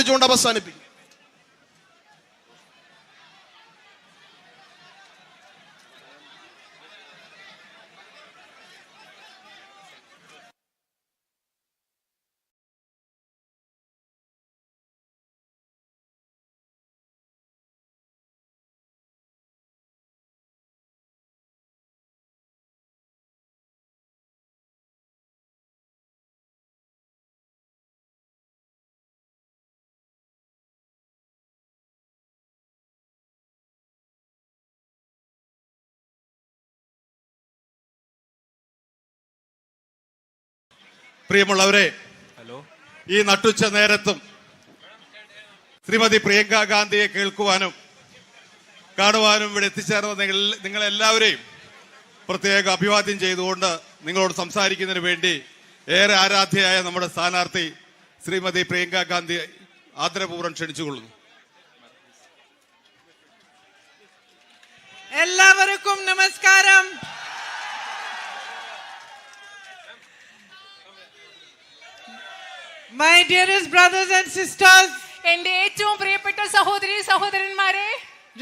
പ്രാർത്ഥിച്ചുകൊണ്ട് അവസാനിപ്പിക്കും. പ്രിയമുള്ളവരെ, ഈ നട്ടുച്ച നേരത്തും ശ്രീമതി പ്രിയങ്ക ഗാന്ധിയെ കേൾക്കുവാനും കാണുവാനും ഇവിടെ എത്തിച്ചേർന്ന നിങ്ങളെല്ലാവരെയും പ്രത്യേക അഭിവാദ്യം ചെയ്തുകൊണ്ട് നിങ്ങളോട് സംസാരിക്കുന്നതിന് വേണ്ടി ഏറെ ആരാധ്യയായ നമ്മുടെ സ്ഥാനാർത്ഥി ശ്രീമതി പ്രിയങ്ക ഗാന്ധി ആദരപൂർവ്വം ക്ഷണിച്ചുകൊള്ളുന്നു. എല്ലാവർക്കും നമസ്കാരം. My dearest brothers and sisters, എന്റെ ഏറ്റവും പ്രിയപ്പെട്ട സഹോദരി സഹോദരന്മാരെ,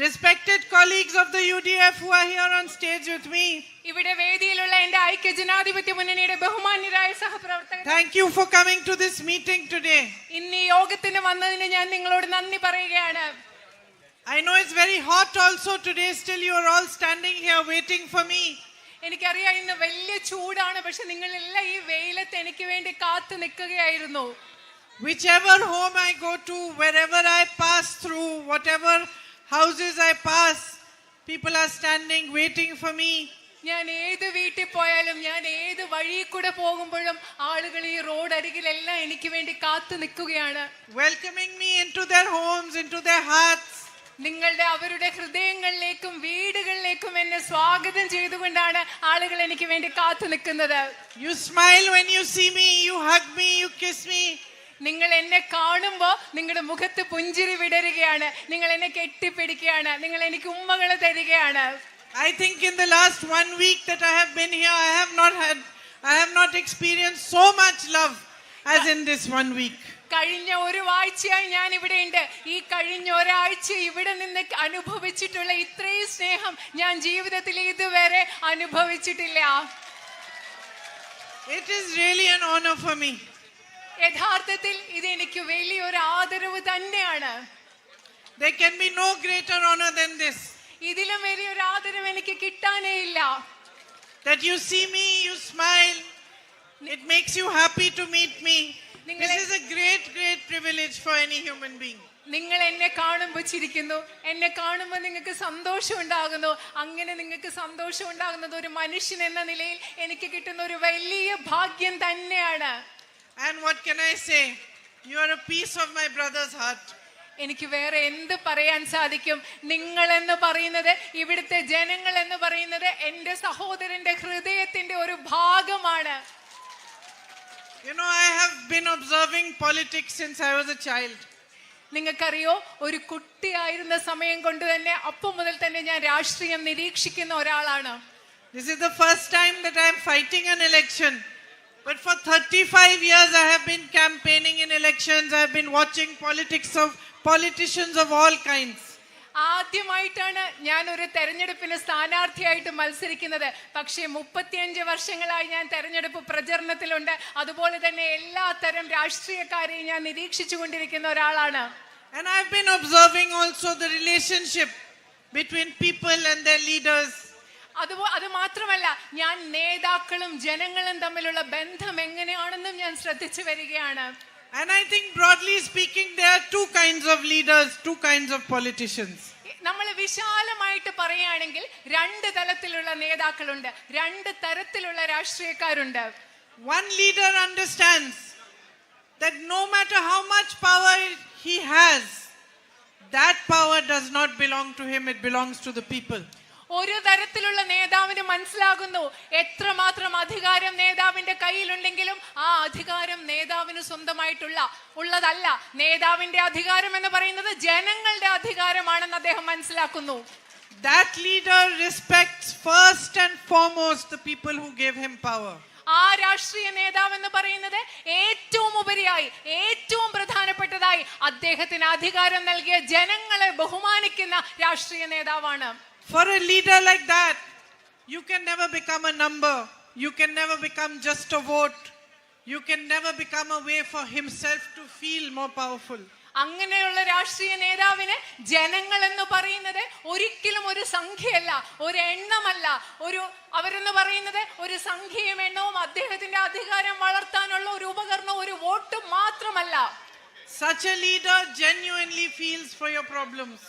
respected colleagues of the UDF who are here on stage with me, ഇവിടെ വേദിയിലുള്ള എന്റെ ഐക്യ ജനാധിപത്യ മുന്നണിയുടെ ബഹുമാന്യരായ സഹപ്രവർത്തകർ, thank you for coming to this meeting today. ഇന്ന് ഈ യോഗത്തിന് വന്നതിന് ഞാൻ നിങ്ങളോട് നന്ദി പറയുകയാണ്. I know it's very hot also today, still you are all standing here waiting for me. എനിക്കറിയാം ഇന്ന് വലിയ ചൂടാണ്, പക്ഷെ നിങ്ങളെല്ലാം ഈ വെയിലത്ത് എനിക്ക് വേണ്ടി കാത്തു നിൽക്കുകയായിരുന്നു. Whichever home I go to, wherever I pass through, whatever houses I pass, people are standing waiting for me. ഞാൻ ഏത് വീട്ടിൽ പോയാലും, ഞാൻ ഏത് വഴി കൂടെ പോകുമ്പോഴും ആളുകൾ ഈ റോഡ് അരികിലെല്ലാം എനിക്ക് വേണ്ടി കാത്തു നിൽക്കുകയാണ്. Welcoming me into their homes, into their hearts. അവരുടെ ഹൃദയങ്ങളിലേക്കും വീടുകളിലേക്കും എന്നെ സ്വാഗതം ചെയ്തുകൊണ്ടാണ് ആളുകൾ എനിക്ക് വേണ്ടി കാത്തു നിൽക്കുന്നത്. You smile when you see me, you hug me, you kiss me. നിങ്ങൾ എന്നെ കാണുമ്പോൾ നിങ്ങളുടെ മുഖത്ത് പുഞ്ചിരി വിടരുകയാണ്, നിങ്ങൾ എന്നെ കെട്ടിപ്പിടിക്കുകയാണ്, നിങ്ങൾ എനിക്ക് ഉമ്മകൾ തരികയാണ്. I think in the last 1 week that I have been here, I have not experienced so much love as in this 1 week. കഴിഞ്ഞ ഒരു ആഴ്ചയായി ഞാൻ ഇവിടെ ഉണ്ട്. ഈ കഴിഞ്ഞ ഒരാഴ്ച ഇവിടെ നിന്ന് അനുഭവിച്ചിട്ടുള്ള ഇത്രയും സ്നേഹം ഞാൻ ജീവിതത്തിൽ ഇതുവരെ അനുഭവിച്ചിട്ടില്ല. It is really an honor for me. യഥാർത്ഥത്തിൽ ഇത് എനിക്ക് വലിയൊരു ആദരവ് തന്നെയാണ്. There can be no greater honor than this. ഇതിലും വലിയൊരു ആദരവ് എനിക്ക് കിട്ടാനേ ഇല്ല. That you see me, you smile. It makes you happy to meet me. This is a great privilege for any human being. നിങ്ങൾ എന്നെ കാണുമ്പോൾ ചിരിക്കുന്നു, എന്നെ കാണുമ്പോൾ നിങ്ങൾക്ക് സന്തോഷം ഉണ്ടാകുന്നു. അങ്ങനെ നിങ്ങൾക്ക് സന്തോഷം ഉണ്ടാകുന്നത് ഒരു മനുഷ്യൻ എന്ന നിലയിൽ എനിക്ക് കിട്ടുന്ന ഒരു വലിയ ഭാഗ്യം തന്നെയാണ്. And what can I say? You are a piece of my brother's heart. എനിക്ക് വേറെ എന്ത് പറയാൻ സാധിക്കും? നിങ്ങൾ എന്ന് പറയുന്നത്, ഇവിടുത്തെ ജനങ്ങൾ എന്ന് പറയുന്നത് എൻ്റെ സഹോദരന്റെ ഹൃദയത്തിന്റെ ഒരു ഭാഗമാണ്. You know, I have been observing politics since I was a child. നിങ്ങൾക്കറിയോ, ഒരു കുട്ടിയായിരുന്ന സമയം കൊണ്ട് തന്നെ അപ്പം മുതൽ തന്നെ ഞാൻ രാഷ്ട്രീയം നിരീക്ഷിക്കുന്ന ഒരാളാണ്. This is the first time that I am fighting an election. But for 35 years I have been campaigning in elections. I have been watching politicians of all kinds. ആദ്യമായിട്ടാണ് ഞാൻ ഒരു തെരഞ്ഞെടുപ്പിന് സ്ഥാനാർത്ഥിയായിട്ട് മത്സരിക്കുന്നത്. പക്ഷേ 35 വർഷങ്ങളായി ഞാൻ തെരഞ്ഞെടുപ്പ് പ്രചരണത്തിലുണ്ട്. അതുപോലെ തന്നെ എല്ലാ തരം രാഷ്ട്രീയക്കാരെയും ഞാൻ നിരീക്ഷിച്ചു കൊണ്ടിരിക്കുന്ന ഒരാളാണ്. And I have been observing also the relationship between people and their leaders. അത് മാത്രമല്ല, ഞാൻ നേതാക്കളും ജനങ്ങളും തമ്മിലുള്ള ബന്ധം എങ്ങനെയാണെന്നും ഞാൻ ശ്രദ്ധിച്ചു വരികയാണ്. And I think broadly speaking there are two kinds of leaders, two kinds of politicians. നമ്മൾ വിശാലമായിട്ട് പറയുകയാണെങ്കിൽ രണ്ട് തലത്തിലുള്ള നേതാക്കളുണ്ട്, രണ്ട് തരത്തിലുള്ള രാഷ്ട്രീയക്കാരുണ്ട്. One leader understands that no matter how much power he has, that power does not belong to him, it belongs to the people. ഒരു തരത്തിലുള്ള നേതാവിന് മനസ്സിലാകുന്നു, എത്രമാത്രം അധികാരം നേതാവിന്റെ കയ്യിലുണ്ടെങ്കിലും ആ അധികാരം നേതാവിന് ഉള്ളതല്ല. നേതാവിന്റെ അധികാരം എന്ന് പറയുന്നത് ജനങ്ങളുടെ അധികാരമാണെന്ന് അദ്ദേഹം മനസ്സിലാക്കുന്നു. That leader respects first and foremost the people who gave him power. ആ രാഷ്ട്രീയ നേതാവ് എന്ന് പറയുന്നത് ഏറ്റവും ഉപരിയായി ഏറ്റവും പ്രധാനപ്പെട്ടതായി അദ്ദേഹത്തിന് അധികാരം നൽകിയ ജനങ്ങളെ ബഹുമാനിക്കുന്ന രാഷ്ട്രീയ നേതാവാണ്. For a leader like that, you can never become a number. You can never become just a vote. You can never become a way for himself to feel more powerful. അങ്ങനെയുള്ള രാഷ്ട്രീയ നേതാവിന് ജനങ്ങൾ എന്ന് പറയുന്നത് ഒരിക്കലും ഒരു സംഖ്യയല്ല, ഒരു എണ്ണമല്ല. അവരെന്ന് പറയുന്നത് ഒരു സംഖ്യയും എണ്ണവും അദ്ദേഹത്തിന്റെ അധികാരം വളർത്താനുള്ള ഒരു ഉപകരണം, ഒരു വോട്ട് മാത്രമല്ല. Such a leader genuinely feels for your problems.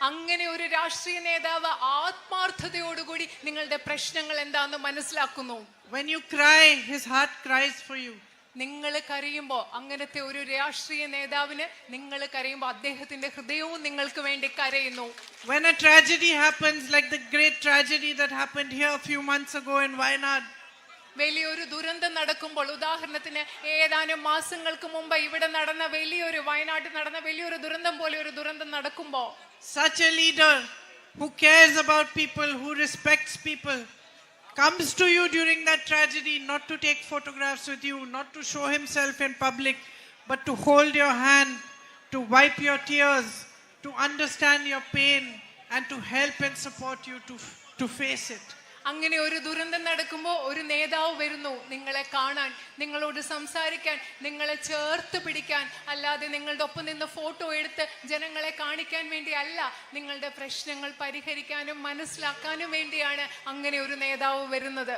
അങ്ങനെ ഒരു രാഷ്ട്രീയ നേതാവ് ആത്മാർത്ഥതയോടുകൂടി നിങ്ങളുടെ പ്രശ്നങ്ങൾ എന്താണെന്ന് മനസ്സിലാക്കുന്നു. When you cry, his heart cries for you. നിങ്ങൾ കരയുമ്പോ, അങ്ങനത്തെ ഒരു രാഷ്ട്രീയ നേതാവിന് നിങ്ങൾ കരയുമ്പോ അദ്ദേഹത്തിന്റെ ഹൃദയവും നിങ്ങൾക്ക് വേണ്ടി കരയുന്നു. When a tragedy happens, like the great tragedy that happened here a few months ago in Wayanad, വലിയൊരു ദുരന്തം നടക്കുമ്പോൾ, ഉദാഹരണത്തിന് ഏതാനും മാസങ്ങൾക്ക് മുമ്പ് ഇവിടെ നടന്ന വയനാട്ടിൽ നടന്ന വലിയൊരു ദുരന്തം പോലെ ഒരു ദുരന്തം നടക്കുമ്പോ, such a leader who cares about people, who respects people, comes to you during that tragedy, not to take photographs with you, not to show himself in public, but to hold your hand, to wipe your tears, to understand your pain, and to help and support you to face it. അങ്ങനെ ഒരു ദുരന്തം നടക്കുമ്പോൾ ഒരു നേതാവ് വരുന്നു നിങ്ങളെ കാണാൻ, നിങ്ങളോട് സംസാരിക്കാൻ, നിങ്ങളെ ചേർത്ത് പിടിക്കാൻ, അല്ലാതെ നിങ്ങളുടെ ഒപ്പം നിന്ന് ഫോട്ടോ എടുത്ത് ജനങ്ങളെ കാണിക്കാൻ വേണ്ടി അല്ല, നിങ്ങളുടെ പ്രശ്നങ്ങൾ പരിഹരിക്കാനും മനസ്സിലാക്കാനും വേണ്ടിയാണ് അങ്ങനെ ഒരു നേതാവ് വരുന്നത്.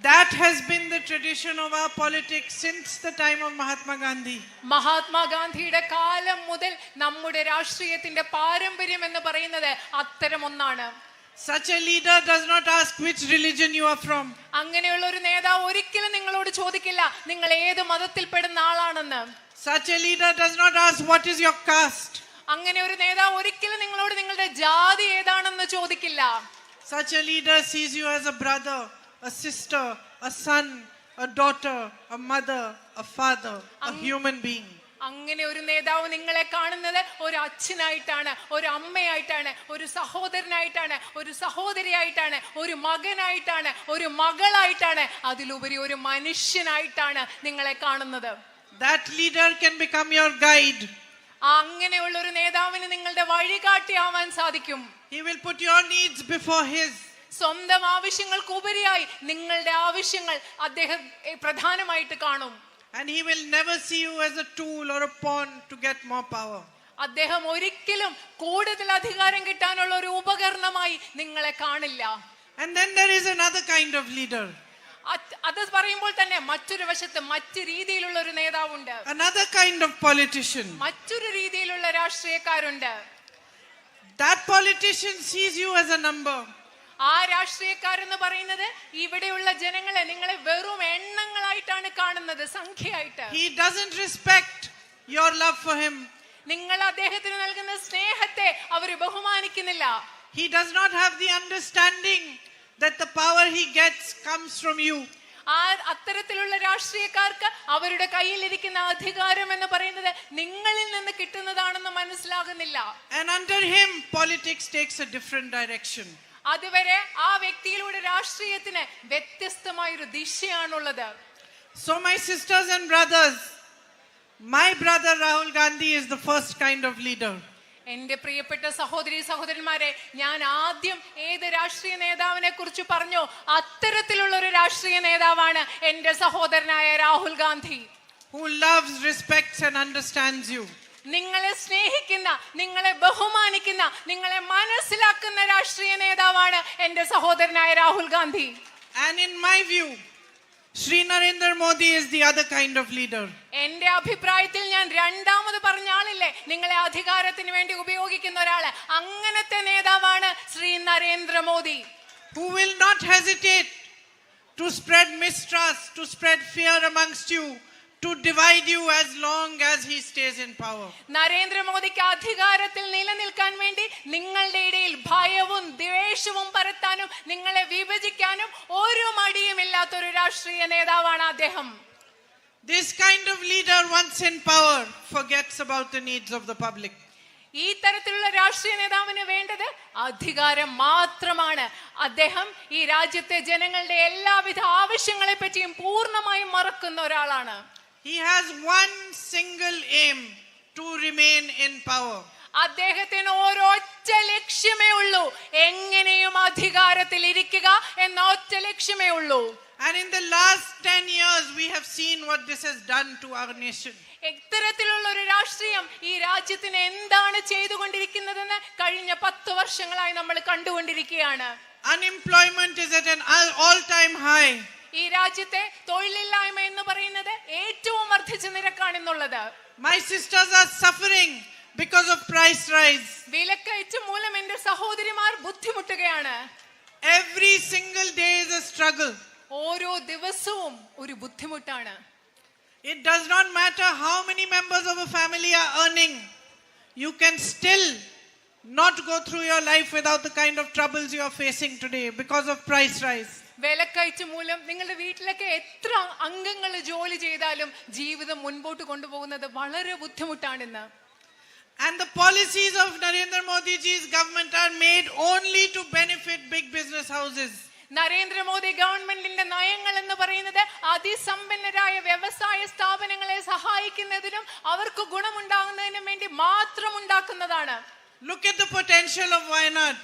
That has been the tradition of our politics since the time of Mahatma Gandhi. മഹാത്മാഗാന്ധിയുടെ കാലം മുതൽ നമ്മുടെ രാഷ്ട്രീയത്തിന്റെ പാരമ്പര്യം എന്ന് പറയുന്നത് അത്തരം ഒന്നാണ്. Such a leader does not ask which religion you are from. അങ്ങനെയുള്ള ഒരു നേതാവ് ഒരിക്കലും നിങ്ങളോട് ചോദിക്കില്ല നിങ്ങൾ ഏത് മതത്തിൽപ്പെടുന്ന ആളാണെന്ന്. Such a leader does not ask what is your caste. അങ്ങനെ ഒരു നേതാവ് ഒരിക്കലും നിങ്ങളോട് നിങ്ങളുടെ ജാതി ഏതാണെന്ന് ചോദിക്കില്ല. Such a leader sees you as a brother, a sister, a son, a daughter, a mother, a father, a human being. അങ്ങനെ ഒരു നേതാവ് നിങ്ങളെ കാണുന്നത് ഒരു അച്ഛനായിട്ടാണ്, ഒരു അമ്മയായിട്ടാണ്, ഒരു സഹോദരനായിട്ടാണ്, ഒരു സഹോദരിയായിട്ടാണ്, ഒരു മകനായിട്ടാണ്, ഒരു മകളായിട്ടാണ്, അതിലുപരി ഒരു മനുഷ്യനായിട്ടാണ് നിങ്ങളെ കാണുന്നത്. That leader can become your guide. അങ്ങനെയുള്ള ഒരു നേതാവിന് നിങ്ങളുടെ വഴികാട്ടിയാവാൻ സാധിക്കും. He will put your needs before his. സ്വന്തം ആവശ്യങ്ങൾക്ക് ഉപരിയായി നിങ്ങളുടെ ആവശ്യങ്ങൾ അദ്ദേഹം പ്രധാനമായിട്ട് കാണും. And he will never see you as a tool or a pawn to get more power. അദ്ദേഹം ഒരിക്കലും കൂടുതൽ അധികാരം കിട്ടാനുള്ള ഒരു ഉപകരണമായി നിങ്ങളെ കാണില്ല. And then there is another kind of leader. അത് പറയുമ്പോൾ തന്നെ മറ്റൊരു വശത്ത് മറ്റു രീതിയിലുള്ള ഒരു നേതാവുണ്ട്. Another kind of politician. മറ്റൊരു രീതിയിലുള്ള രാഷ്ട്രീയക്കാരുണ്ട്. That politician sees you as a number. ആ രാഷ്ട്രീയക്കാരെന്ന് പറയുന്നത് ഇവിടെയുള്ള ജനങ്ങളെ നിങ്ങളെ വെറും എണ്ണങ്ങളായിട്ടാണ് കാണുന്നത്, സംഖ്യയായിട്ട്. He doesn't respect your love for him. നിങ്ങൾ അദ്ദേഹത്തിന് നൽകുന്ന സ്നേഹത്തെ അവർ ബഹുമാനിക്കുന്നില്ല. He does not have the understanding that the power he gets comes from you. അത്തരത്തിലുള്ള രാഷ്ട്രീയക്കാർക്ക് അവരുടെ കയ്യിലിരിക്കുന്ന അധികാരം എന്ന് പറയുന്നത് നിങ്ങളിൽ നിന്ന് കിട്ടുന്നതാണെന്ന് മനസ്സിലാകുന്നില്ല. And under him politics takes a different direction. അതുവരെ ആ വ്യക്തിയിലൂടെ രാഷ്ട്രീയത്തിന് വ്യത്യസ്തമായൊരു ദിശയാണുള്ളത്. So my sisters and brothers, my brother Rahul Gandhi is the first kind of leader. എന്റെ പ്രിയപ്പെട്ട സഹോദരന്മാരെ, ഞാൻ ആദ്യം ഏത് രാഷ്ട്രീയ നേതാവിനെ കുറിച്ച് പറഞ്ഞോ അത്തരത്തിലുള്ള ഒരു രാഷ്ട്രീയ നേതാവാണ് എന്റെ സഹോദരനായ Rahul Gandhi. Who loves, respects and understands you. നിങ്ങളെ സ്നേഹിക്കുന്ന, നിങ്ങളെ ബഹുമാനിക്കുന്ന, നിങ്ങളെ മനസ്സിലാക്കുന്ന രാഷ്ട്രീയ നേതാവാണ് എന്റെ സഹോദരനായ Rahul Gandhi. And in my view, Shri Narendra Modi is the other kind of leader. എന്റെ അഭിപ്രായത്തിൽ ഞാൻ രണ്ടാമത് പറഞ്ഞ ആളില്ലേ നിങ്ങളെ അധികാരത്തിന് വേണ്ടി ഉപയോഗിക്കുന്ന ഒരാള്, അങ്ങനത്തെ നേതാവാണ് Shri Narendra Modi. Who will not hesitate to spread mistrust, to spread fear amongst you, to divide you as long as he stays in power. നരേന്ദ്രമോദിക്ക് അധികാരത്തിൽ നിലനിൽക്കാൻ വേണ്ടി നിങ്ങളുടെ ഇടയിൽ ഭയവും ദ്വേഷവും പരത്താനും നിങ്ങളെ വിഭജിക്കാനും ഒരു മടിയുമില്ലാത്ത ഒരു രാഷ്ട്രീയ നേതാവാണ് അദ്ദേഹം. This kind of leader, once in power, forgets about the needs of the public. ഈ തരത്തിലുള്ള രാഷ്ട്രീയ നേതാവിന് വേണ്ടത് അധികാരം മാത്രമാണ്. അദ്ദേഹം ഈ രാജ്യത്തെ ജനങ്ങളുടെ എല്ലാവിധ ആവശ്യങ്ങളെ പറ്റിയും പൂർണ്ണമായും മറക്കുന്ന ഒരാളാണ്. He has one single aim: to remain in power. അദ്ദേഹത്തിന് ഒരൊറ്റ ലക്ഷ്യമേ ഉള്ളൂ, എങ്ങനെയും അധികാരത്തിൽ ഇരിക്കുക എന്ന ഒറ്റ ലക്ഷ്യമേ ഉള്ളൂ. And in the last 10 years we have seen what this has done to our nation. ഇത്തരത്തിലുള്ള ഒരു രാഷ്ട്രീയം ഈ രാജ്യത്തിന് എന്താണ് ചെയ്തുകൊണ്ടിരിക്കുന്നതെന്ന് കഴിഞ്ഞ 10 വർഷങ്ങളായി നമ്മൾ കണ്ടുകൊണ്ടിരിക്കുകയാണ്. Unemployment is at an all-time high. ഈ രാജ്യത്തെ തൊഴിലില്ലായ്മ എന്ന് പറയുന്നത് ഏറ്റവും വർദ്ധിച്ച നിരക്കാണെന്നുള്ളത്. My sisters are suffering because of price rise. വിലക്കയറ്റം മൂലം എന്റെ സഹോദരിമാർ ബുദ്ധിമുട്ടുകയാണ്. Every single day is a struggle. ഓരോ ദിവസവും ഒരു ബുദ്ധിമുട്ടാണ്. It does not matter how many members of a family are earning. You can still not go through your life without the kind of troubles you are facing today because of price rise. വിലക്കയറ്റം മൂലം നിങ്ങളുടെ വീട്ടിലൊക്കെ എത്ര അംഗങ്ങൾ ജോലി ചെയ്താലും ജീവിതം മുൻപോട്ട് കൊണ്ടുപോകുന്നത് വളരെ ബുദ്ധിമുട്ടാണെന്ന്. And the policies of Narendra Modi ji's government are made only to benefit big business houses. Narendra Modi ഗവൺമെന്റിന്റെ നയങ്ങൾ എന്ന് പറയുന്നത് അതിസമ്പന്നരായ വ്യവസായ സ്ഥാപനങ്ങളെ സഹായിക്കുന്നതിനും അവർക്ക് ഗുണമുണ്ടാകുന്നതിനും വേണ്ടി മാത്രം ഉണ്ടാക്കുന്നതാണ്. Look at the potential of Wayanad.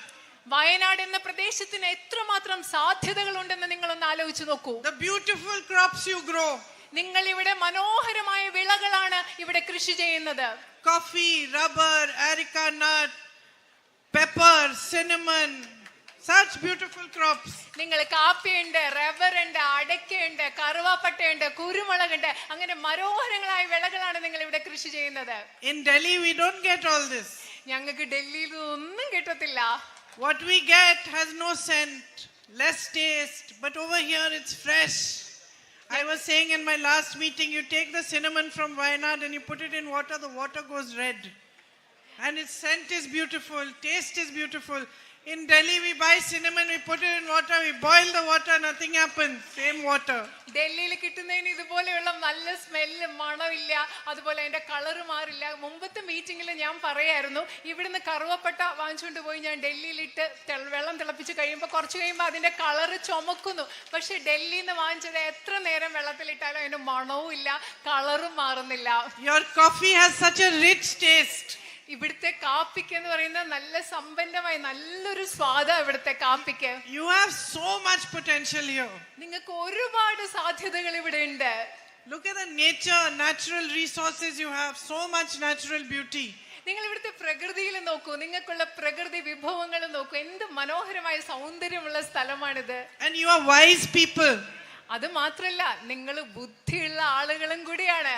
Wayanad എന്ന പ്രദേശത്തിന് എത്രമാത്രം സാധ്യതകൾ ഉണ്ടെന്ന് നിങ്ങളൊന്ന് ആലോചിച്ച് നോക്കൂ. The beautiful crops you grow. നിങ്ങൾ ഇവിടെ മനോഹരമായ വിളകളാണ് ഇവിടെ കൃഷി ചെയ്യുന്നത്. Coffee, rubber, areca nut, pepper, cinnamon, such beautiful crops. നിങ്ങൾ കാപ്പിയുണ്ട്, റബ്ബറുണ്ട്, അടയ്ക്കയുണ്ട്, കറുവാപ്പട്ടയുണ്ട്, കുരുമുളകുണ്ട്, അങ്ങനെ മനോഹരങ്ങളായ വിളകളാണ് നിങ്ങൾ ഇവിടെ കൃഷി ചെയ്യുന്നത്. In Delhi we don't get all this. ഞങ്ങൾക്ക് ഡൽഹിയിൽ ഒന്നും കിട്ടത്തില്ല. What we get has no scent, less taste, but over here it's fresh. I was saying in my last meeting, you take the cinnamon from Wayanad and you put it in water, the water goes red. And its scent is beautiful, taste is beautiful. In Delhi, we buy cinnamon, we put it in water, we boil the water, nothing happens. Same water. ഡൽഹിയിൽ കിട്ടുന്നതിന് ഇതുപോലെയുള്ള നല്ല smell, മണമില്ല, അതുപോലെ അതിന്റെ colour മാറില്ല. മുമ്പത്തെ മീറ്റിംഗിൽ ഞാൻ പറയായിരുന്നു, ഇവിടുന്ന് കറുവപ്പട്ട വാങ്ങിച്ചുകൊണ്ട് പോയി ഞാൻ ഡൽഹിയിലിട്ട് വെള്ളം തിളപ്പിച്ച് കഴിയുമ്പോൾ കുറച്ച് കഴിയുമ്പോൾ അതിന്റെ കളറ് ചുമക്കുന്നു. പക്ഷെ ഡൽഹിയിൽ നിന്ന് വാങ്ങിച്ചത് എത്ര നേരം വെള്ളത്തിലിട്ടാലും അതിന്റെ മണവും ഇല്ല, കളറും മാറുന്നില്ല. Your coffee has such a rich taste. ഇവിടുത്തെ കാപ്പിക്ക് എന്ന് പറയുന്നത് നല്ല സമ്പന്നമായി നല്ലൊരു സ്വാദാ ഇവിടുത്തെ കാപ്പിക്ക്. You have so much potential here. നിങ്ങൾക്ക് ഒരുപാട് സാധ്യതകൾ ഇവിടെ ഉണ്ട്. Look at the nature, natural resources you have, so much natural beauty. നിങ്ങൾ ഇവിടുത്തെ പ്രകൃതിയിൽ നോക്കൂ, നിങ്ങൾക്കുള്ള പ്രകൃതി വിഭവങ്ങൾ നോക്കൂ, എന്ത് മനോഹരമായ സൗന്ദര്യമുള്ള സ്ഥലമാണിത്. And you are wise people. അത് മാത്രല്ല, നിങ്ങൾ ബുദ്ധിയുള്ള ആളുകളും കൂടിയാണ്.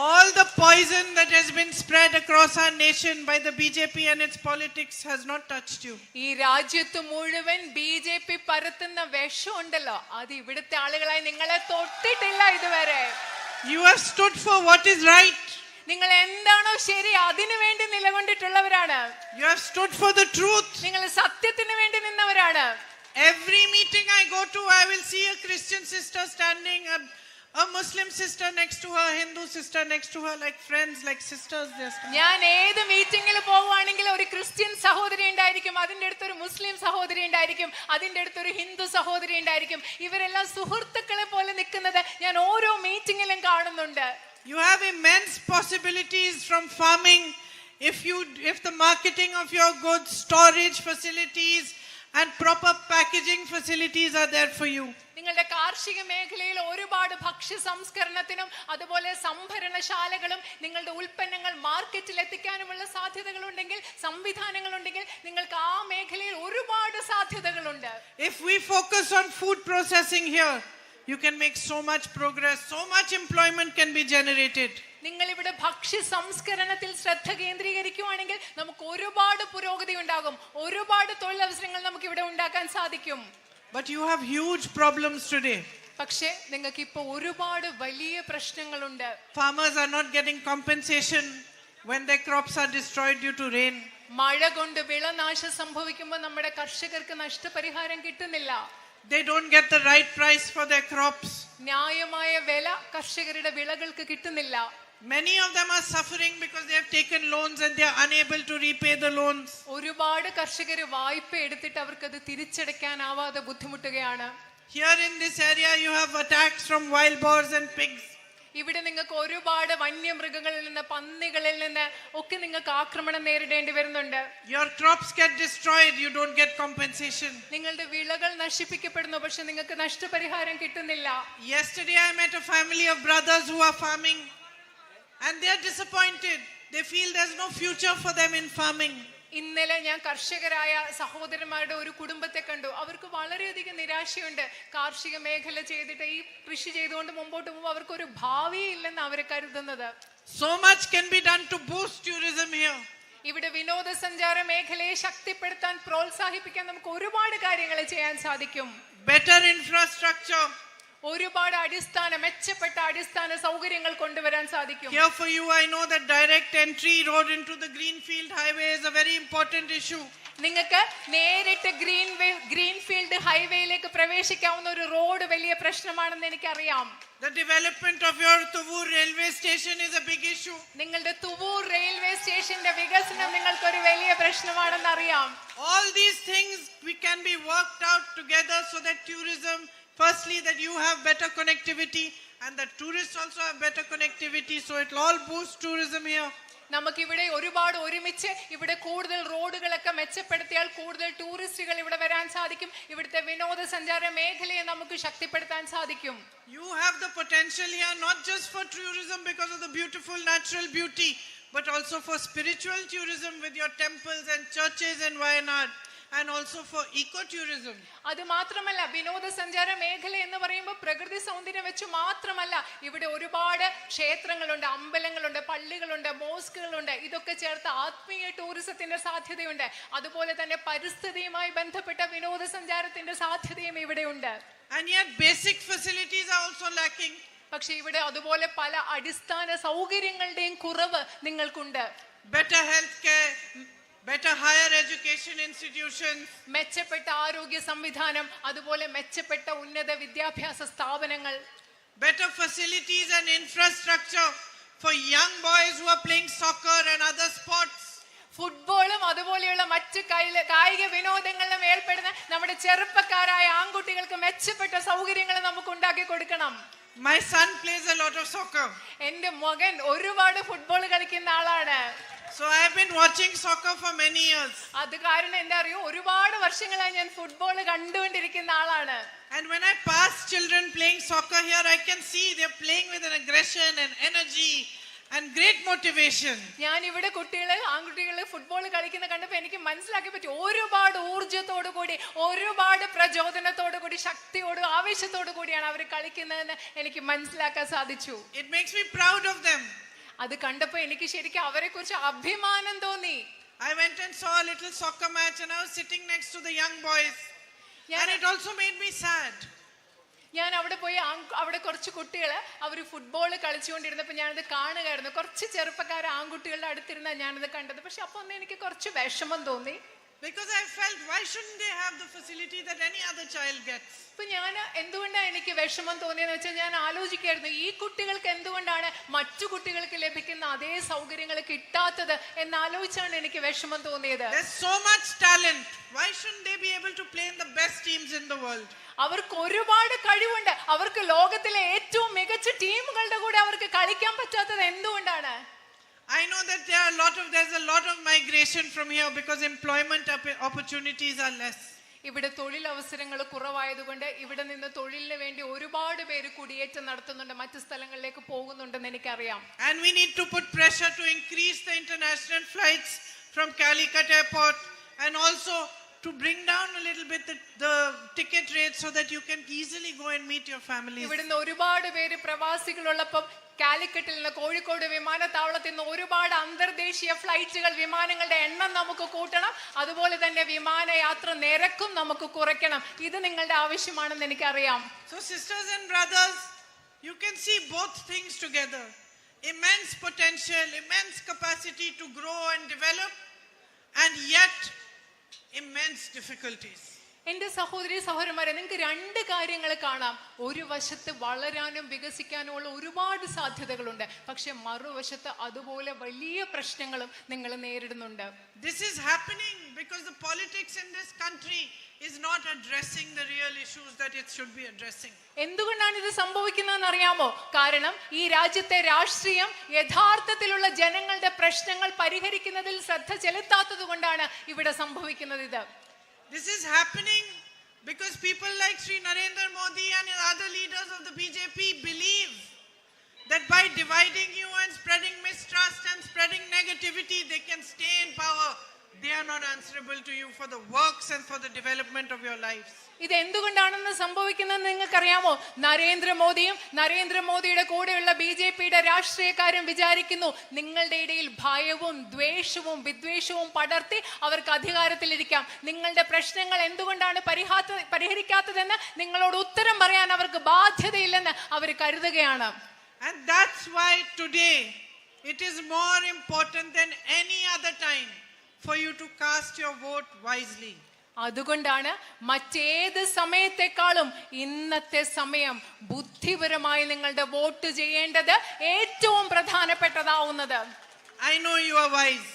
All the poison that has been spread across our nation by the BJP and its politics has not touched you. ഈ രാജ്യത്ത് മുഴുവൻ ബിജെപി പരത്തുന്ന വിഷം ഉണ്ടല്ലോ, അത് ഇവിടുത്തെ ആളുകളായി നിങ്ങളെ തൊട്ടിട്ടില്ല ഇതുവരെ. You have stood for what is right. നിങ്ങൾ എന്താണോ ശരി അതിനു വേണ്ടി നിലകൊണ്ടിട്ടുള്ളവരാണ്. You have stood for the truth. നിങ്ങൾ സത്യത്തിന് വേണ്ടി നിന്നവരാണ്. Every meeting I go to, I will see a Christian sister standing, a Muslim sister next to her, Hindu sister next to her, like friends, like sisters. ഞാൻ ഏത് മീറ്റിംഗിൽ പോവുകയാണെങ്കിൽ ഒരു Christian സഹോദരി ഉണ്ടായിരിക്കും, അതിന്റെ അടുത്തൊരു മുസ്ലിം സഹോദരി ഉണ്ടായിരിക്കും, അതിന്റെ അടുത്തൊരു ഹിന്ദു സഹോദരി ഉണ്ടായിരിക്കും. ഇവരെല്ലാം സുഹൃത്തുക്കളെ പോലെ നിൽക്കുന്നത് ഞാൻ ഓരോ മീറ്റിംഗിലും കാണുന്നുണ്ട്. You have immense possibilities from farming. If the marketing of your goods, storage facilities and proper packaging facilities are there for you. നിങ്ങളുടെ കാർഷിക മേഖലയിൽ ഒരുപാട് ഭക്ഷ്യ സംസ്കരണത്തിനും അതുപോലെ സംഭരണശാലകളും നിങ്ങളുടെ ഉൽപ്പന്നങ്ങൾ മാർക്കറ്റിൽ എത്തിക്കാനുമുള്ള സാധ്യതകൾ ഉണ്ടെങ്കിൽ, സംവിധാനങ്ങൾ ഉണ്ടെങ്കിൽ നിങ്ങൾക്ക് ആ മേഖലയിൽ ഒരുപാട് സാധ്യതകളുണ്ട്. If we focus on food processing here, you can make so much progress, so much employment can be generated. നിങ്ങൾ ഇവിടെ ഭക്ഷ്യ സംസ്കരണത്തിൽ ശ്രദ്ധ കേന്ദ്രീകരിക്കുകയാണെങ്കിൽ നമുക്ക് ഒരുപാട് പുരോഗതി ഉണ്ടാകും, ഒരുപാട് തൊഴിലവസരങ്ങൾ നമുക്ക് ഇവിടെ ഉണ്ടാക്കാൻ സാധിക്കും. But you have huge problems today. പക്ഷേ നിങ്ങൾക്ക് ഇപ്പോ ഒരുപാട് വലിയ പ്രശ്നങ്ങളുണ്ട്. Farmers are not getting compensation when their crops are destroyed due to rain. മഴ കൊണ്ട് വിളനാശം സംഭവിക്കുമ്പോൾ നമ്മുടെ കർഷകർക്ക് നഷ്ടപരിഹാരം കിട്ടുന്നില്ല. They don't get the right price for their crops. ന്യായമായ വില കർഷകരുടെ വിളകൾക്ക് കിട്ടുന്നില്ല. Many of them are suffering because they have taken loans and they are unable to repay the loans. ഒരുപാട് കർഷകർ വായ്പ എടുത്തിട്ട് അവർക്ക് അത് തിരിച്ചടയ്ക്കാനാവാതെ ബുദ്ധിമുട്ടുകയാണ്. Here in this area you have attacks from wild boars and pigs. ഇവിടെ നിങ്ങൾക്ക് ഒരുപാട് വന്യമൃഗങ്ങളിൽ നിന്ന് പന്നികളിൽ നിന്ന് ഒക്കെ നിങ്ങൾക്ക് ആക്രമണം നേരിടേണ്ടി വരുന്നുണ്ട്. Your crops get destroyed, you don't get compensation. നിങ്ങളുടെ വിളകൾ നശിപ്പിക്കപ്പെടുന്നു, പക്ഷെ നിങ്ങൾക്ക് നഷ്ടപരിഹാരം കിട്ടുന്നില്ല. Yesterday I met a family of brothers who are farming and they are disappointed. They feel there's no future for them in farming. ഇന്നലെ ഞാൻ കർഷകരായ സഹോദരന്മാരുടെ ഒരു കുടുംബത്തെ കണ്ടു. അവർക്ക് വളരെയധികം നിരാശയുണ്ട്. കാർഷിക മേഖല ചെയ്തിട്ട് ഈ കൃഷി ചെയ്തുകൊണ്ട് മുമ്പോട്ട് പോകുമ്പോൾ അവർക്കൊരു ഭാവിയില്ലെന്ന് അവർ കരുതുന്നത്. So much can be done to boost tourism here. ഇവിടെ വിനോദസഞ്ചാര മേഖലയെ ശക്തിപ്പെടുത്താൻ പ്രോത്സാഹിപ്പിക്കാൻ നമുക്ക് ഒരുപാട് കാര്യങ്ങൾ ചെയ്യാൻ സാധിക്കും. Better infrastructure. ഒരുപാട് മെച്ചപ്പെട്ട അടിസ്ഥാന സൗകര്യങ്ങൾ കൊണ്ടുവരാൻ സാധിക്കും. Here for you I know that direct entry road into the greenfield highway is a very important issue. നിങ്ങൾക്ക് നേരിട്ട് ഗ്രീൻഫീൽഡ് ഹൈവേയിലേക്ക് പ്രവേശിക്കാവുന്ന ഒരു റോഡ് വലിയ പ്രശ്നമാണെന്ന് എനിക്കറിയാം. The development of your Thuvoor railway station is a big issue. നിങ്ങളുടെ Thuvur railway സ്റ്റേഷന്റെ വികസനം നിങ്ങൾക്ക് ഒരു വലിയ പ്രശ്നമാണെന്ന് അറിയാം. All these things we can be worked out together so that tourism, firstly that you have better connectivity and the tourists also have better connectivity, so it will all boost tourism here. നമുക്കിവിടെ ഒരുപാട് ഒരുമിച്ച് ഇവിടെ കൂടുതൽ റോഡുകളൊക്കെ മെച്ചപ്പെടുത്തിയാൽ കൂടുതൽ ടൂറിസ്റ്റുകൾ ഇവിടെ വരാൻ സാധിക്കും. ഇവിടുത്തെ വിനോദസഞ്ചാര മേഖലയെ നമുക്ക് ശക്തിപ്പെടുത്താൻ സാധിക്കും. You have the potential here not just for tourism because of the beautiful natural beauty, but also for spiritual tourism with your temples and churches in Wayanad, and also for ecotourism. അത് മാത്രമല്ല, വിനോദസഞ്ചാര മേഖല എന്ന് പറയുമ്പോൾ പ്രകൃതി സൗന്ദര്യം വെച്ച് മാത്രമല്ല, ഇവിടെ ഒരുപാട് ക്ഷേത്രങ്ങളുണ്ട്, അമ്പലങ്ങളുണ്ട്, പള്ളികളുണ്ട്, മോസ്കുകളുണ്ട്. ഇതൊക്കെ ചേർത്ത് ആത്മീയ ടൂറിസത്തിന്റെ സാധ്യതയുണ്ട്. അതുപോലെ തന്നെ പരിസ്ഥിതിയുമായി ബന്ധപ്പെട്ട വിനോദസഞ്ചാരത്തിന്റെ സാധ്യതയും ഇവിടെയുണ്ട്. And yet basic facilities are also lacking. പക്ഷെ ഇവിടെ അതുപോലെ പല അടിസ്ഥാന സൗകര്യങ്ങളുടെയും കുറവ് നിങ്ങൾക്കുണ്ട്. Better health care, better higher education institutions, മെച്ചപ്പെട്ട ആരോഗ്യ സംവിധാനം, അതുപോലെ മെച്ചപ്പെട്ട ഉന്നത വിദ്യാഭ്യാസ സ്ഥാപനങ്ങൾ, better facilities and infrastructure for young boys who are playing soccer and other sports. ഫുട്ബോളും അതുപോലെയുള്ള മറ്റ് കായിക വിനോദങ്ങളിലും ഏർപ്പെടുന്ന നമ്മുടെ ചെറുപ്പക്കാരായ ആൺകുട്ടികൾക്ക് മെച്ചപ്പെട്ട സൗകര്യങ്ങൾ നമുക്ക് ഉണ്ടാക്കി കൊടുക്കണം. My son plays a lot of soccer. എന്റെ മകൻ ഒരുപാട് ഫുട്ബോൾ കളിക്കുന്ന ആളാണ്. So I have been watching soccer for many years. അത് കാരണം എന്താ അറിയോ, ഒരുപാട് വർഷങ്ങളായി ഞാൻ ഫുട്ബോൾ കണ്ടുകൊണ്ടിരിക്കുന്ന ആളാണ്. And when I pass children playing soccer here, I can see they're playing with an aggression and energy and great motivation. ഞാൻ ഇവിടെ ആൺകുട്ടികൾ ഫുട്ബോൾ കളിക്കുന്ന കണ്ടപ്പോൾ എനിക്ക് മനസ്സിലാക്കി പറ്റി, ഒരുപാട് ഊർജ്ജത്തോടു കൂടി, ഒരുപാട് പ്രചോദനത്തോടു കൂടി, ശക്തിയോടും ആവേശത്തോടു കൂടിയാണ് അവർ കളിക്കുന്നതെന്ന് എനിക്ക് മനസ്സിലാക്കാൻ സാധിച്ചു. It makes me proud of them. അത് കണ്ടപ്പോൾ എനിക്ക് ശരിക്കും അവരെ കുറിച്ച് അഭിമാനം തോന്നി. I went and saw a little soccer match and I was sitting next to the young boys. And it also made me sad. ഞാൻ അവിടെ പോയി അവിടെ കുറച്ച് കുട്ടികൾ അവർ ഫുട്ബോൾ കളിച്ചുകൊണ്ടിരുന്നപ്പോൾ ഞാനത് കാണുകയായിരുന്നു. കുറച്ച് ചെറുപ്പക്കാർ ആൺകുട്ടികളുടെ അടുത്തിരുന്ന ഞാനത് കണ്ടത്. പക്ഷെ അപ്പൊ ഒന്ന് എനിക്ക് കുറച്ച് വിഷമം തോന്നി. Because I felt, why shouldn't they have the facility that any other child gets? ഇപ്പൊ ഞാൻ എന്തുകൊണ്ടാണ് എനിക്ക് വിഷമം തോന്നിയെന്ന് വെച്ചാൽ ഞാൻ ആലോചിക്കായിരുന്നു, ഈ കുട്ടികൾക്ക് എന്തുകൊണ്ടാണ് മറ്റു കുട്ടികൾക്ക് ലഭിക്കുന്ന അതേ സൗകര്യങ്ങൾ കിട്ടാത്തത് എന്നാലോചിച്ചാണ് എനിക്ക് വിഷമം തോന്നിയത്. There's so much talent. Why shouldn't they be able to play in the best teams in the world? അവർക്ക് ഒരുപാട് കഴിവുണ്ട്. അവർക്ക് ലോകത്തിലെ ഏറ്റവും മികച്ച ടീമുകളുടെ കൂടെ അവർക്ക് കളിക്കാൻ പറ്റാത്തത് എന്തുകൊണ്ടാണ്? I know that there's a lot of migration from here because employment opportunities are less. ഇവിടെ തൊഴിലവസരങ്ങൾ കുറവായതുകൊണ്ട് ഇവിടെ നിന്ന് തൊഴിലിന് വേണ്ടി ഒരുപാട് പേര് കുടിയേറ്റം നടത്തുന്നുണ്ട്, മറ്റു സ്ഥലങ്ങളിലേക്ക് പോകുന്നുണ്ടെന്ന് എനിക്കറിയാം. And we need to put pressure to increase the international flights from Calicut airport and also to bring down a little bit the ticket rates so that you can easily go and meet your families. ഇവിടുന്ന് ഒരുപാട് പേര് പ്രവാസികളുള്ളപ്പോൾ കാലിക്കറ്റിൽ നിന്ന് കോഴിക്കോട് വിമാനത്താവളത്തിൽ നിന്ന് ഒരുപാട് അന്തർദേശീയ ഫ്ലൈറ്റുകൾ, വിമാനങ്ങളുടെ എണ്ണം നമുക്ക് കൂട്ടണം. അതുപോലെ തന്നെ വിമാനയാത്ര നിരക്കും നമുക്ക് കുറയ്ക്കണം. ഇത് നിങ്ങളുടെ ആവശ്യമാണെന്ന് എനിക്കറിയാം. So sisters and brothers, you can see both things together. Immense potential, immense capacity to grow and develop, and yet immense difficulties. എന്റെ സഹോദരി സഹോദരന്മാരെ, നിങ്ങൾക്ക് രണ്ട് കാര്യങ്ങൾ കാണാം. ഒരു വശത്ത് വളരാനും വികസിക്കാനും ഉള്ള ഒരുപാട് സാധ്യതകളുണ്ട്, പക്ഷെ മറുവശത്ത് അതുപോലെ വലിയ പ്രശ്നങ്ങളും നിങ്ങൾ നേരിടുന്നുണ്ട്. This is happening because the politics in this country is not addressing the real issues that it should be addressing. എന്തുകൊണ്ടാണ് ഇത് സംഭവിക്കുന്നതെന്ന് അറിയാമോ? കാരണം ഈ രാജ്യത്തെ രാഷ്ട്രീയം യഥാർത്ഥത്തിലുള്ള ജനങ്ങളുടെ പ്രശ്നങ്ങൾ പരിഹരിക്കുന്നതിൽ ശ്രദ്ധ ചെലുത്താത്തത് കൊണ്ടാണ് ഇവിടെ സംഭവിക്കുന്നത്. This is happening because people like Sri Narendra Modi and other leaders of the BJP believe that by dividing you and spreading mistrust and spreading negativity, they can stay in power. They are not answerable to you for the works and for the development of your lives. ഇത് എന്തുകൊണ്ടാണെന്ന് സംഭവിക്കുന്നതെന്ന് നിങ്ങൾക്കറിയാമോ? നരേന്ദ്രമോദിയും നരേന്ദ്രമോദിയുടെ കൂടെയുള്ള BJPയുടെ രാഷ്ട്രീയക്കാരും വിചാരിക്കുന്നു നിങ്ങളുടെ ഇടയിൽ ഭയവും ദ്വേഷവും വിദ്വേഷവും പടർത്തി അവർക്ക് അധികാരത്തിലിരിക്കാം. നിങ്ങളുടെ പ്രശ്നങ്ങൾ എന്തുകൊണ്ടാണ് പരിഹരിക്കാത്തതെന്ന് നിങ്ങളോട് ഉത്തരം പറയാൻ അവർക്ക് ബാധ്യതയില്ലെന്ന് അവർ കരുതുകയാണ്. And that's why today it is more important than any other time for you to cast your vote wisely. അതുകൊണ്ടാണ് മറ്റേത് സമയത്തെക്കാളും ഇന്നത്തെ സമയം ബുദ്ധിപരമായി നിങ്ങളുടെ വോട്ട് ചെയ്യേണ്ടത് ഏറ്റവും പ്രധാനപ്പെട്ടതാവുന്നത്. I know you are wise.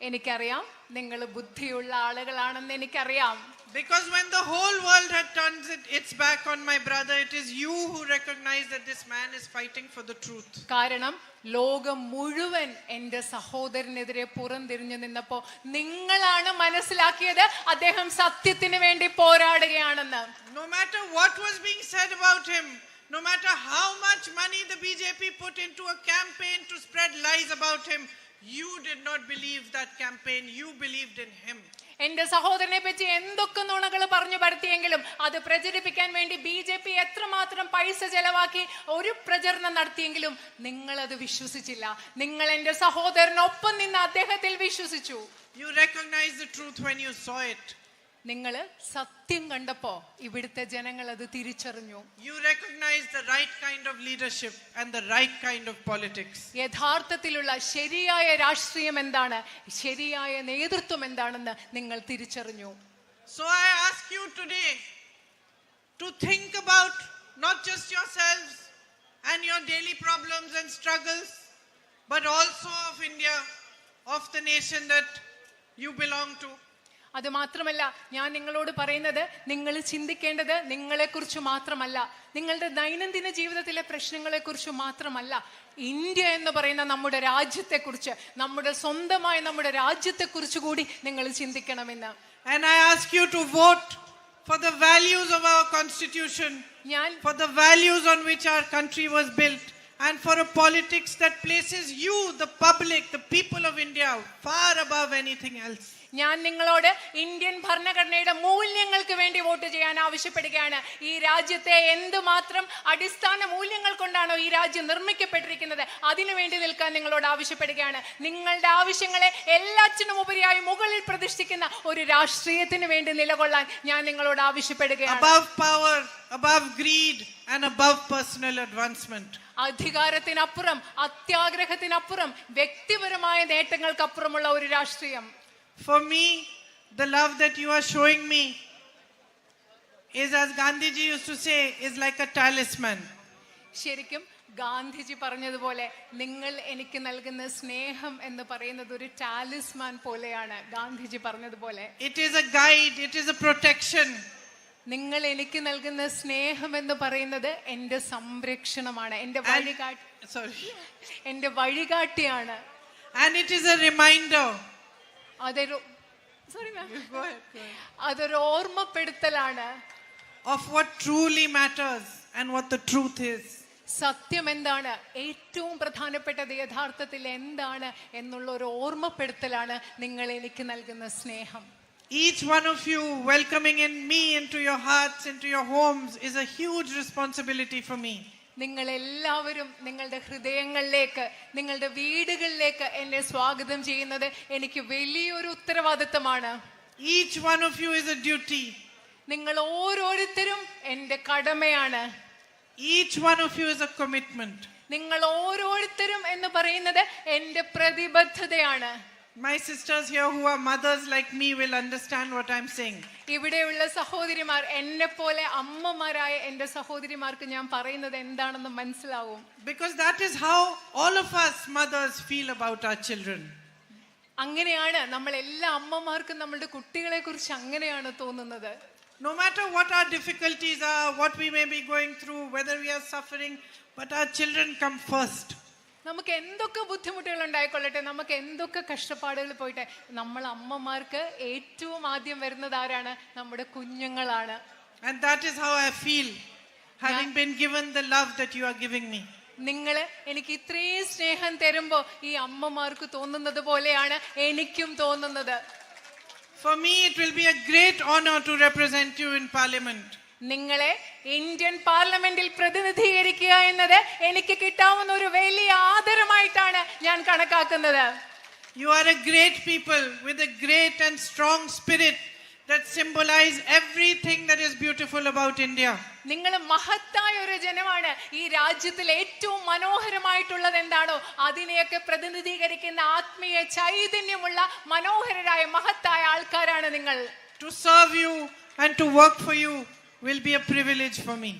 എനിക്കറിയാം നിങ്ങൾ ബുദ്ധിയുള്ള ആളുകളാണെന്ന് എനിക്കറിയാം. Because when the whole world had turned its back on my brother, it is you who recognize that this man is fighting for the truth. കാരണം ലോകം മുഴുവൻ എന്റെ സഹോദരനെതിരെ പുറംതിരിഞ്ഞു നിന്നപ്പോ നിങ്ങളാണ് മനസ്സിലാക്കിയത് അദ്ദേഹം സത്യത്തിന് വേണ്ടി പോരാടുകയാണെന്ന്. No matter what was being said about him, no matter how much money the BJP put into a campaign to spread lies about him, you did not believe that campaign. You believed in him. എന്റെ സഹോദരനെ പറ്റി എന്തൊക്കെ നുണകൾ പറഞ്ഞു പരത്തിയെങ്കിലും അത് പ്രചരിപ്പിക്കാൻ വേണ്ടി BJP എത്രമാത്രം പൈസ ചെലവാക്കി ഒരു പ്രചരണം നടത്തിയെങ്കിലും നിങ്ങൾ അത് വിശ്വസിച്ചില്ല. നിങ്ങൾ എന്റെ സഹോദരനൊപ്പം നിന്ന് അദ്ദേഹത്തിൽ വിശ്വസിച്ചു. You recognized the truth when you saw it. നിങ്ങൾ സത്യം കണ്ടപ്പോ ഇവിടുത്തെ ജനങ്ങൾ അത് തിരിച്ചറിഞ്ഞു. You recognized the right kind of leadership and the right kind of politics. യഥാർത്ഥത്തിലുള്ള ശരിയായ രാഷ്ട്രീയം എന്താണ്, ശരിയായ നേതൃത്വം എന്താണെന്ന് നിങ്ങൾ തിരിച്ചറിഞ്ഞു. So I ask you today to think about not just yourselves and your daily problems and struggles, but also of India, of the nation that you belong to. അത് മാത്രമല്ല, ഞാൻ നിങ്ങളോട് പറയുന്നത് നിങ്ങൾ ചിന്തിക്കേണ്ടത് നിങ്ങളെക്കുറിച്ച് മാത്രമല്ല, നിങ്ങളുടെ ദൈനംദിന ജീവിതത്തിലെ പ്രശ്നങ്ങളെക്കുറിച്ച് മാത്രമല്ല, ഇന്ത്യ എന്ന് പറയുന്ന നമ്മുടെ രാജ്യത്തെക്കുറിച്ച്, നമ്മുടെ സ്വന്തമായ നമ്മുടെ രാജ്യത്തെക്കുറിച്ച് കൂടി നിങ്ങൾ ചിന്തിക്കണമെന്ന്. And I ask you to vote for the values of our constitution, for the values on which our country was built, and for a politics that places you, the public, the people of India, far above anything else. ഞാൻ നിങ്ങളോട് Indian ഭരണഘടനയുടെ മൂല്യങ്ങൾക്ക് വേണ്ടി vote ചെയ്യാൻ ആവശ്യപ്പെടുകയാണ്. ഈ രാജ്യത്തെ എന്തുമാത്രം അടിസ്ഥാന മൂല്യങ്ങൾ കൊണ്ടാണോ ഈ രാജ്യം നിർമ്മിക്കപ്പെട്ടിരിക്കുന്നത് അതിനു വേണ്ടി നിൽക്കാൻ നിങ്ങളോട് ആവശ്യപ്പെടുകയാണ്. നിങ്ങളുടെ ആവശ്യങ്ങളെ എല്ലാറ്റിനും ഉപരിയായി മുകളിൽ പ്രതിഷ്ഠിക്കുന്ന ഒരു രാഷ്ട്രീയത്തിന് വേണ്ടി നിലകൊള്ളാൻ ഞാൻ നിങ്ങളോട് ആവശ്യപ്പെടുകയാണ്. Above power, above greed and above personal advancement. അധികാരത്തിനപ്പുറം, അത്യാഗ്രഹത്തിനപ്പുറം, വ്യക്തിപരമായ നേട്ടങ്ങൾക്കപ്പുറമുള്ള ഒരു രാഷ്ട്രീയം. For me, the love that you are showing me is, as Gandhiji used to say, is like a talisman. ശരിക്കും ഗാന്ധിജി പറഞ്ഞതുപോലെ നിങ്ങൾ എനിക്ക് നൽകുന്ന സ്നേഹം എന്ന് പറയുന്നത് ഒരു ടാലിസ്മാൻ പോലെയാണ്. ഗാന്ധിജി പറഞ്ഞതുപോലെ it is a guide, it is a protection. നിങ്ങൾ എനിക്ക് നൽകുന്ന സ്നേഹം എന്ന് പറയുന്നത് എന്റെ സംരക്ഷണമാണ്, എന്റെ വഴികാട്ടിയാണ്. And it is a reminder. അതൊരു ഓർമ്മപ്പെടുത്തലാണ് of what truly matters and what the truth is. സത്യം എന്താണ്, ഏറ്റവും പ്രധാനപ്പെട്ടത് യഥാർത്ഥത്തിൽ എന്താണ് എന്നുള്ള ഒരു ഓർമ്മപ്പെടുത്തലാണ് നിങ്ങൾ എനിക്ക് നൽകുന്ന സ്നേഹം. Each one of you welcoming in me into your hearts, into your homes, is a huge responsibility for me. നിങ്ങൾ എല്ലാവരും നിങ്ങളുടെ ഹൃദയങ്ങളിലേക്ക്, നിങ്ങളുടെ വീടുകളിലേക്ക് എന്നെ സ്വാഗതം ചെയ്യുന്നത് എനിക്ക് വലിയൊരു ഉത്തരവാദിത്തമാണ്. Each one of you is a duty. നിങ്ങൾ ഓരോരുത്തരും എന്റെ കടമയാണ്. Each one of you is a commitment. നിങ്ങൾ ഓരോരുത്തരും എന്ന് പറയുന്നത് എന്റെ പ്രതിബദ്ധതയാണ്. My sisters here who are mothers like me will understand what I'm saying. ഇവിടെയുള്ള സഹോദരിമാർ എന്നെ പോലെ അമ്മമാരായ എന്റെ സഹോദരിമാർക്ക് ഞാൻ പറയുന്നത് എന്താണെന്ന് മനസ്സിലാവും. Because that is how all of us mothers feel about our children. അങ്ങനെയാണ് നമ്മൾ എല്ലാ അമ്മമാർക്കും നമ്മളുടെ കുട്ടികളെ കുറിച്ച് അങ്ങനെയാണ് തോന്നുന്നത്. No matter what our difficulties are, what we may be going through, whether we are suffering, but our children come first. നമുക്ക് എന്തൊക്കെ ബുദ്ധിമുട്ടുകൾ ഉണ്ടായിക്കൊള്ളട്ടെ, നമുക്ക് എന്തൊക്കെ കഷ്ടപ്പാടുകൾ പോയിട്ടെ, നമ്മൾ അമ്മമാർക്ക് ഏറ്റവും ആദ്യം വരുന്നത് ആരാണ്? നമ്മുടെ കുഞ്ഞുങ്ങളാണ്. And that is how I feel, having been given the love that you are giving me. നിങ്ങള് എനിക്ക് ഇത്രയും സ്നേഹം തരുമ്പോ ഈ അമ്മമാർക്ക് തോന്നുന്നത് പോലെയാണ് എനിക്കും തോന്നുന്നത്. For me it will be a great honor to represent you in parliament. നിങ്ങളെ ഇന്ത്യൻ പാർലമെന്റിൽ പ്രതിനിധീകരിക്കുക എന്നത് എനിക്ക് കിട്ടാവുന്ന ഒരു വലിയ ആദരമായിട്ടാണ് ഞാൻ കണക്കാക്കുന്നത്. You are a great people with a great and strong spirit that symbolize everything that is beautiful about India. നിങ്ങൾ മഹത്തായ ഒരു ജനമാണ്. ഈ രാജ്യത്തിൽ ഏറ്റവും മനോഹരമായിട്ടുള്ളത് എന്താണോ അതിനെയൊക്കെ പ്രതിനിധീകരിക്കുന്ന ആത്മീയ ചൈതന്യമുള്ള മനോഹരരായ മഹത്തായ ആൾക്കാരാണ് നിങ്ങൾ. To serve you and to work for you will be a privilege for me.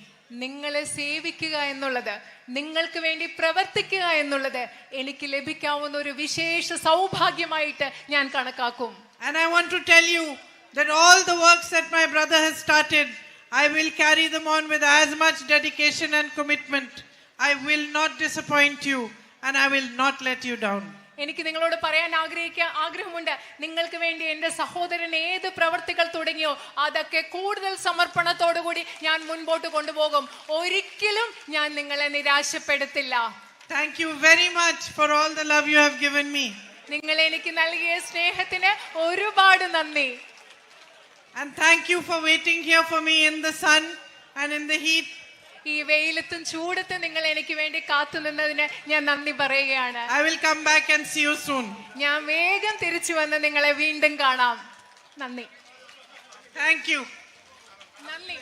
നിങ്ങളെ സേവിക്കുക എന്നുള്ളത്, നിങ്ങൾക്ക് വേണ്ടി പ്രവർത്തിക്കുക എന്നുള്ളത് എനിക്ക് ലഭിക്കാവുന്ന ഒരു വിശേഷ സൗഭാഗ്യമായിട്ട് ഞാൻ കണക്കാക്കും. And I want to tell you that all the works that my brother has started, I will carry them on with as much dedication and commitment. I will not disappoint you and I will not let you down. എനിക്ക് നിങ്ങളോട് പറയാൻ ആഗ്രഹമുണ്ട്. നിങ്ങൾക്ക് വേണ്ടി എന്റെ സഹോദരൻ ഏത് പ്രവർത്തികൾ തുടങ്ങിയോ അതൊക്കെ കൂടുതൽ സമർപ്പണത്തോടുകൂടി ഞാൻ മുൻപോട്ട് കൊണ്ടുപോകും. ഒരിക്കലും ഞാൻ നിങ്ങളെ നിരാശപ്പെടുത്തില്ല. Thank you very much for all the love you have given me. നിങ്ങൾ എനിക്ക് നൽകിയ സ്നേഹത്തിന് ഒരുപാട് നന്ദി. And thank you for waiting here for me in the sun and in the heat. ഈ വെയിലത്തും ചൂടത്തും നിങ്ങൾ എനിക്ക് വേണ്ടി കാത്തു നിന്നതിന് ഞാൻ നന്ദി പറയുകയാണ്. I will come back and see you soon. ഞാൻ വേഗം തിരിച്ചു വന്ന് നിങ്ങളെ വീണ്ടും കാണാം. നന്ദി. Thank you. നന്ദി.